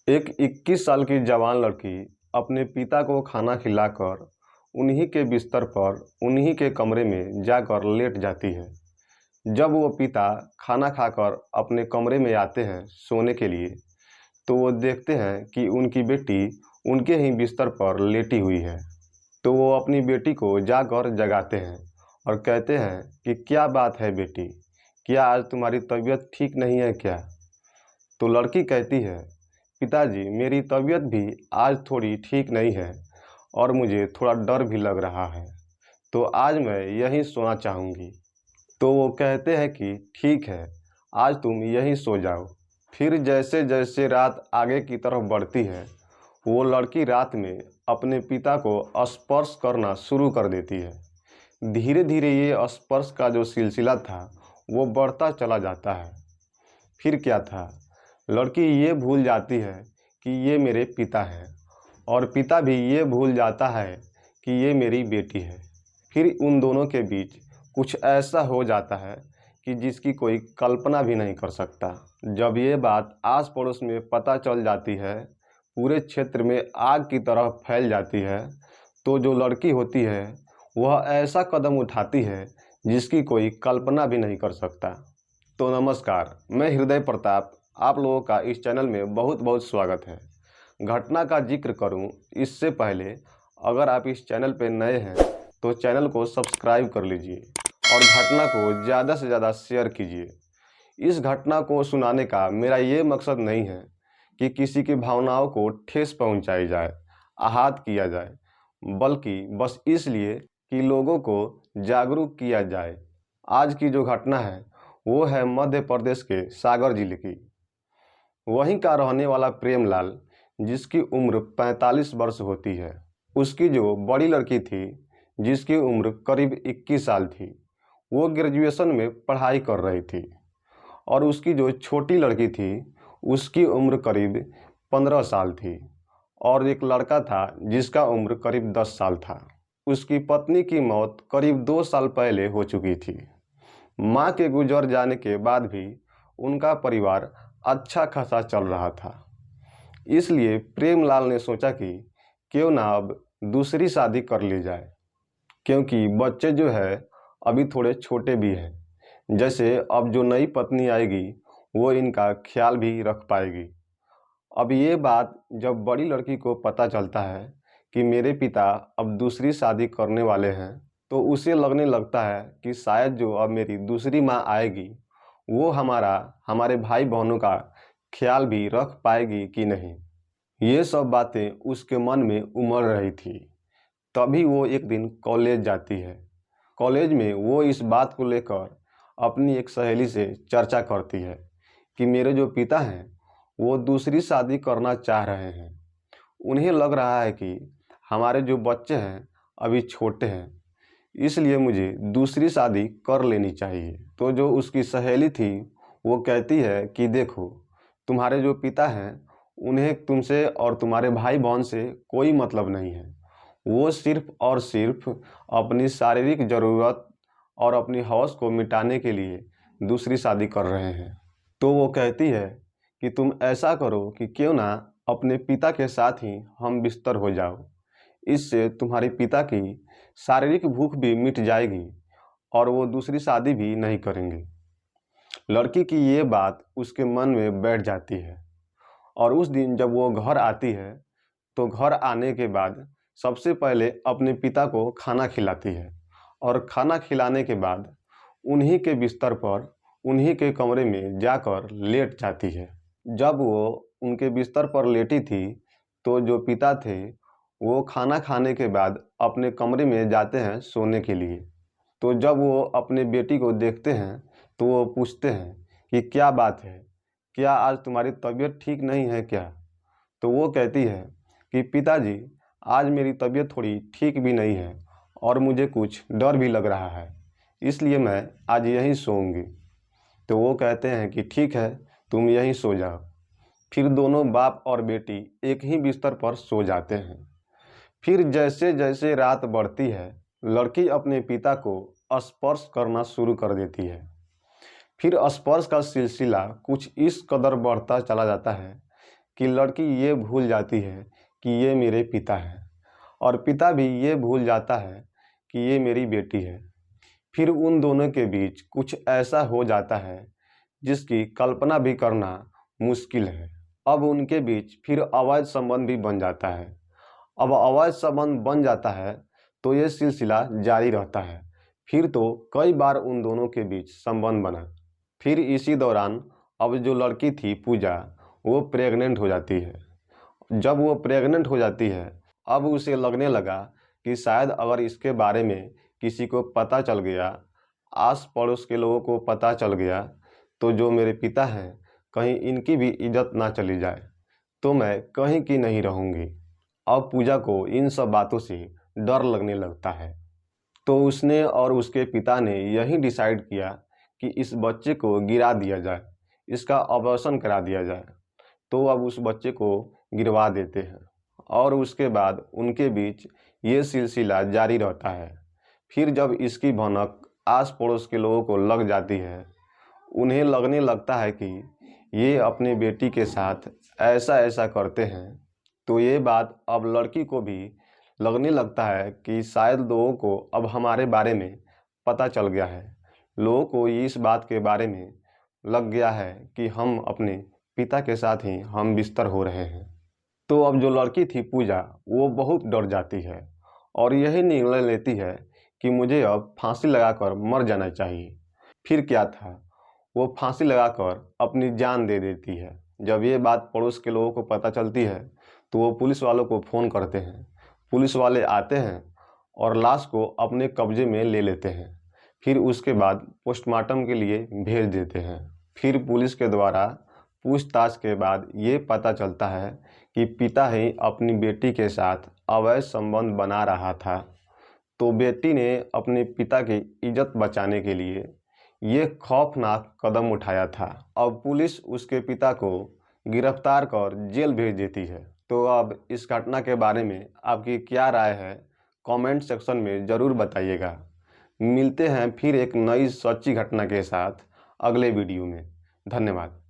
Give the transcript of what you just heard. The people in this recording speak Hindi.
एक 21 साल की जवान लड़की अपने पिता को खाना खिलाकर उन्हीं के बिस्तर पर उन्हीं के कमरे में जाकर लेट जाती है। जब वो पिता खाना खाकर अपने कमरे में आते हैं सोने के लिए, तो वो देखते हैं कि उनकी बेटी उनके ही बिस्तर पर लेटी हुई है। तो वो अपनी बेटी को जाकर जगाते हैं और कहते हैं कि क्या बात है बेटी, क्या आज तुम्हारी तबीयत ठीक नहीं है क्या? तो लड़की कहती है, पिताजी मेरी तबीयत भी आज थोड़ी ठीक नहीं है और मुझे थोड़ा डर भी लग रहा है, तो आज मैं यहीं सोना चाहूँगी। तो वो कहते हैं कि ठीक है, आज तुम यहीं सो जाओ। फिर जैसे जैसे रात आगे की तरफ बढ़ती है, वो लड़की रात में अपने पिता को स्पर्श करना शुरू कर देती है। धीरे धीरे ये स्पर्श का जो सिलसिला था वो बढ़ता चला जाता है। फिर क्या था, लड़की ये भूल जाती है कि ये मेरे पिता हैं और पिता भी ये भूल जाता है कि ये मेरी बेटी है। फिर उन दोनों के बीच कुछ ऐसा हो जाता है कि जिसकी कोई कल्पना भी नहीं कर सकता। जब ये बात आस पड़ोस में पता चल जाती है, पूरे क्षेत्र में आग की तरह फैल जाती है, तो जो लड़की होती है वह ऐसा कदम उठाती है जिसकी कोई कल्पना भी नहीं कर सकता। तो नमस्कार, मैं हृदय प्रताप, आप लोगों का इस चैनल में बहुत बहुत स्वागत है। घटना का जिक्र करूं इससे पहले अगर आप इस चैनल पर नए हैं तो चैनल को सब्सक्राइब कर लीजिए और घटना को ज़्यादा से ज़्यादा शेयर कीजिए। इस घटना को सुनाने का मेरा ये मकसद नहीं है कि किसी की भावनाओं को ठेस पहुंचाई जाए, आहत किया जाए, बल्कि बस इसलिए कि लोगों को जागरूक किया जाए। आज की जो घटना है वो है मध्य प्रदेश के सागर जिले की। वहीं का रहने वाला प्रेमलाल, जिसकी उम्र 45 वर्ष होती है। उसकी जो बड़ी लड़की थी, जिसकी उम्र करीब 21 साल थी, वो ग्रेजुएशन में पढ़ाई कर रही थी। और उसकी जो छोटी लड़की थी, उसकी उम्र करीब 15 साल थी। और एक लड़का था जिसका उम्र करीब 10 साल था। उसकी पत्नी की मौत करीब 2 साल पहले हो चुकी थी। माँ के गुजर जाने के बाद भी उनका परिवार अच्छा खासा चल रहा था। इसलिए प्रेमलाल ने सोचा कि क्यों ना अब दूसरी शादी कर ली जाए, क्योंकि बच्चे जो है अभी थोड़े छोटे भी हैं। जैसे अब जो नई पत्नी आएगी वो इनका ख्याल भी रख पाएगी। अब ये बात जब बड़ी लड़की को पता चलता है कि मेरे पिता अब दूसरी शादी करने वाले हैं, तो उसे लगने लगता है कि शायद जो अब मेरी दूसरी माँ आएगी वो हमारे भाई बहनों का ख्याल भी रख पाएगी कि नहीं। ये सब बातें उसके मन में उमड़ रही थी। तभी वो एक दिन कॉलेज जाती है। कॉलेज में वो इस बात को लेकर अपनी एक सहेली से चर्चा करती है कि मेरे जो पिता हैं वो दूसरी शादी करना चाह रहे हैं। उन्हें लग रहा है कि हमारे जो बच्चे हैं अभी छोटे हैं, इसलिए मुझे दूसरी शादी कर लेनी चाहिए। तो जो उसकी सहेली थी वो कहती है कि देखो, तुम्हारे जो पिता हैं उन्हें तुमसे और तुम्हारे भाई बहन से कोई मतलब नहीं है। वो सिर्फ और सिर्फ अपनी शारीरिक ज़रूरत और अपनी हवस को मिटाने के लिए दूसरी शादी कर रहे हैं। तो वो कहती है कि तुम ऐसा करो कि क्यों ना अपने पिता के साथ ही हम बिस्तर हो जाओ। इससे तुम्हारे पिता की शारीरिक भूख भी मिट जाएगी और वो दूसरी शादी भी नहीं करेंगे। लड़की की ये बात उसके मन में बैठ जाती है और उस दिन जब वो घर आती है, तो घर आने के बाद सबसे पहले अपने पिता को खाना खिलाती है और खाना खिलाने के बाद उन्हीं के बिस्तर पर उन्हीं के कमरे में जाकर लेट जाती है। जब वो उनके बिस्तर पर लेटी थी, तो जो पिता थे वो खाना खाने के बाद अपने कमरे में जाते हैं सोने के लिए। तो जब वो अपने बेटी को देखते हैं तो वो पूछते हैं कि क्या बात है, क्या आज तुम्हारी तबीयत ठीक नहीं है क्या? तो वो कहती है कि पिताजी, आज मेरी तबीयत थोड़ी ठीक भी नहीं है और मुझे कुछ डर भी लग रहा है, इसलिए मैं आज यहीं सोऊंगी। तो वो कहते हैं कि ठीक है, तुम यहीं सो जाओ। फिर दोनों बाप और बेटी एक ही बिस्तर पर सो जाते हैं। फिर जैसे जैसे रात बढ़ती है, लड़की अपने पिता को स्पर्श करना शुरू कर देती है। फिर स्पर्श का सिलसिला कुछ इस कदर बढ़ता चला जाता है कि लड़की ये भूल जाती है कि ये मेरे पिता हैं और पिता भी ये भूल जाता है कि ये मेरी बेटी है। फिर उन दोनों के बीच कुछ ऐसा हो जाता है जिसकी कल्पना भी करना मुश्किल है। अब उनके बीच फिर अवैध संबंध भी बन जाता है। अब अवैध संबंध बन जाता है तो ये सिलसिला जारी रहता है। फिर तो कई बार उन दोनों के बीच संबंध बना। फिर इसी दौरान अब जो लड़की थी पूजा, वो प्रेग्नेंट हो जाती है। जब वो प्रेग्नेंट हो जाती है, अब उसे लगने लगा कि शायद अगर इसके बारे में किसी को पता चल गया, आस पड़ोस के लोगों को पता चल गया, तो जो मेरे पिता हैं कहीं इनकी भी इज्जत ना चली जाए, तो मैं कहीं की नहीं रहूँगी। अब पूजा को इन सब बातों से डर लगने लगता है। तो उसने और उसके पिता ने यही डिसाइड किया कि इस बच्चे को गिरा दिया जाए, इसका अबॉर्शन करा दिया जाए। तो अब उस बच्चे को गिरवा देते हैं और उसके बाद उनके बीच ये सिलसिला जारी रहता है। फिर जब इसकी भनक आस पड़ोस के लोगों को लग जाती है, उन्हें लगने लगता है कि ये अपनी बेटी के साथ ऐसा ऐसा करते हैं, तो ये बात अब लड़की को भी लगने लगता है कि शायद लोगों को अब हमारे बारे में पता चल गया है। लोगों को इस बात के बारे में लग गया है कि हम अपने पिता के साथ ही हम बिस्तर हो रहे हैं। तो अब जो लड़की थी पूजा, वो बहुत डर जाती है और यही निर्णय लेती है कि मुझे अब फांसी लगाकर मर जाना चाहिए। फिर क्या था, वो फांसी लगाकर अपनी जान दे देती है। जब ये बात पड़ोस के लोगों को पता चलती है तो वो पुलिस वालों को फ़ोन करते हैं। पुलिस वाले आते हैं और लाश को अपने कब्जे में ले लेते हैं। फिर उसके बाद पोस्टमार्टम के लिए भेज देते हैं। फिर पुलिस के द्वारा पूछताछ के बाद ये पता चलता है कि पिता ही अपनी बेटी के साथ अवैध संबंध बना रहा था। तो बेटी ने अपने पिता की इज्जत बचाने के लिए ये खौफनाक कदम उठाया था। अब पुलिस उसके पिता को गिरफ्तार कर जेल भेज देती है। तो अब इस घटना के बारे में आपकी क्या राय है, कमेंट सेक्शन में ज़रूर बताइएगा। मिलते हैं फिर एक नई सच्ची घटना के साथ अगले वीडियो में। धन्यवाद।